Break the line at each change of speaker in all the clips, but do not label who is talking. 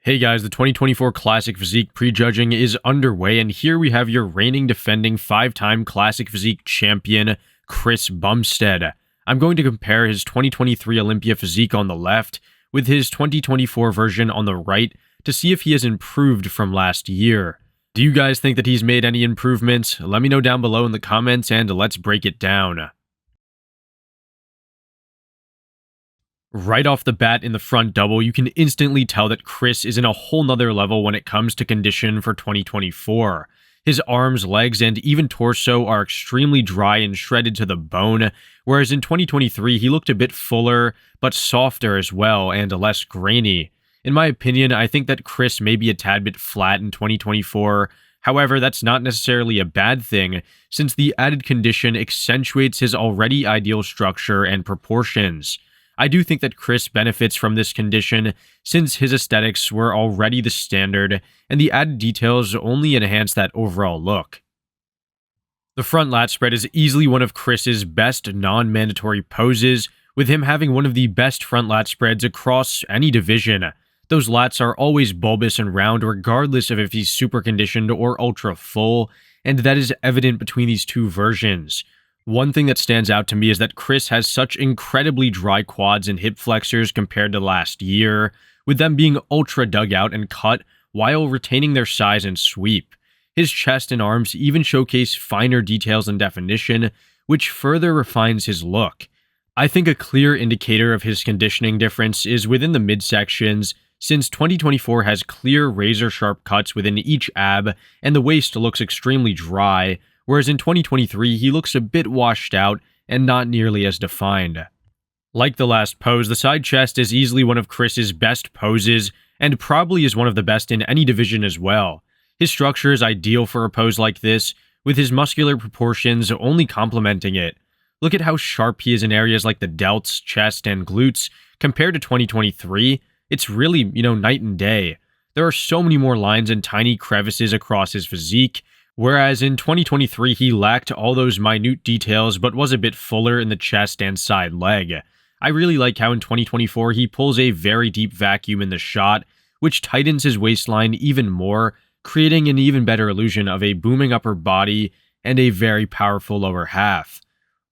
Hey guys, the 2024 Classic Physique prejudging is underway, and here we have your reigning defending 5-time Classic Physique champion, Chris Bumstead. I'm going to compare his 2023 Olympia physique on the left with his 2024 version on the right to see if he has improved from last year. Do you guys think that he's made any improvements? Let me know down below in the comments and let's break it down. Right off the bat in the front double, you can instantly tell that Chris is in a whole nother level when it comes to condition for 2024. His arms, legs, and even torso are extremely dry and shredded to the bone, whereas in 2023 he looked a bit fuller, but softer as well, and less grainy. In my opinion, I think that Chris may be a tad bit flat in 2024. However, that's not necessarily a bad thing, since the added condition accentuates his already ideal structure and proportions. I do think that Chris benefits from this condition since his aesthetics were already the standard, and the added details only enhance that overall look. The front lat spread is easily one of Chris's best non-mandatory poses, with him having one of the best front lat spreads across any division. Those lats are always bulbous and round regardless of if he's super conditioned or ultra full, and that is evident between these two versions. One thing that stands out to me is that Chris has such incredibly dry quads and hip flexors compared to last year, with them being ultra dug out and cut while retaining their size and sweep. His chest and arms even showcase finer details and definition, which further refines his look. I think a clear indicator of his conditioning difference is within the midsections, since 2024 has clear razor-sharp cuts within each ab, and the waist looks extremely dry, whereas in 2023 he looks a bit washed out and not nearly as defined. Like the last pose, the side chest is easily one of Chris's best poses, and probably is one of the best in any division as well. His structure is ideal for a pose like this, with his muscular proportions only complementing it. Look at how sharp he is in areas like the delts, chest, and glutes. Compared to 2023, it's really, night and day. There are so many more lines and tiny crevices across his physique, whereas in 2023 he lacked all those minute details but was a bit fuller in the chest and side leg. I really like how in 2024 he pulls a very deep vacuum in the shot, which tightens his waistline even more, creating an even better illusion of a booming upper body and a very powerful lower half.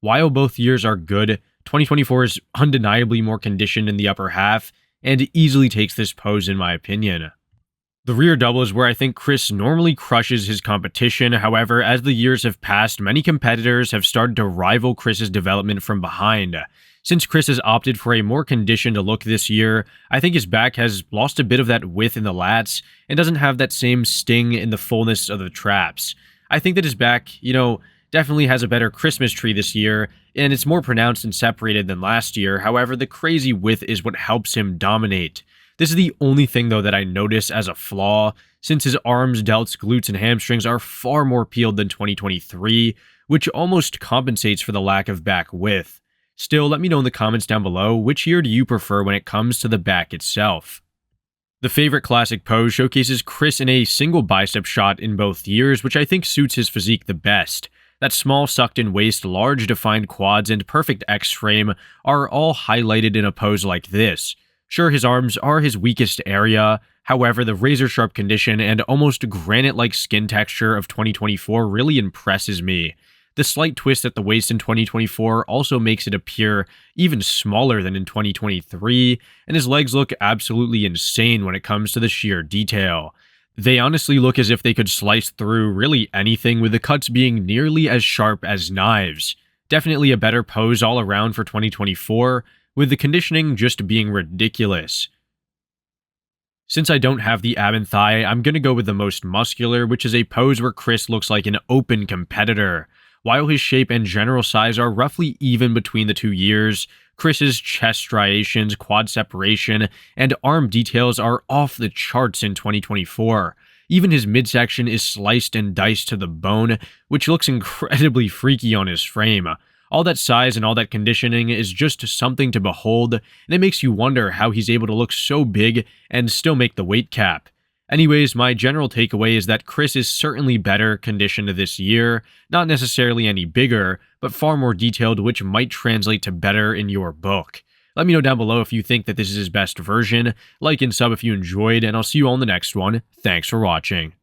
While both years are good, 2024 is undeniably more conditioned in the upper half and easily takes this pose in my opinion. The rear double is where I think Chris normally crushes his competition. However, as the years have passed, many competitors have started to rival Chris's development from behind. Since Chris has opted for a more conditioned look this year, I think his back has lost a bit of that width in the lats and doesn't have that same sting in the fullness of the traps. I think that his back, definitely has a better Christmas tree this year, and it's more pronounced and separated than last year. However, the crazy width is what helps him dominate. This is the only thing, though, that I notice as a flaw, since his arms, delts, glutes, and hamstrings are far more peeled than 2023, which almost compensates for the lack of back width. Still, let me know in the comments down below, which year do you prefer when it comes to the back itself? The favorite classic pose showcases Chris in a single bicep shot in both years, which I think suits his physique the best. That small sucked-in waist, large defined quads, and perfect X-frame are all highlighted in a pose like this. Sure, his arms are his weakest area, however, the razor-sharp condition and almost granite-like skin texture of 2024 really impresses me. The slight twist at the waist in 2024 also makes it appear even smaller than in 2023, and his legs look absolutely insane when it comes to the sheer detail. They honestly look as if they could slice through really anything, with the cuts being nearly as sharp as knives. Definitely a better pose all around for 2024, with the conditioning just being ridiculous. Since I don't have the ab and thigh, I'm going to go with the most muscular, which is a pose where Chris looks like an open competitor. While his shape and general size are roughly even between the 2 years, Chris's chest striations, quad separation, and arm details are off the charts in 2024. Even his midsection is sliced and diced to the bone, which looks incredibly freaky on his frame. All that size and all that conditioning is just something to behold, and it makes you wonder how he's able to look so big and still make the weight cap. Anyways, my general takeaway is that Chris is certainly better conditioned this year, not necessarily any bigger, but far more detailed, which might translate to better in your book. Let me know down below if you think that this is his best version. Like and sub if you enjoyed, and I'll see you all in the next one. Thanks for watching.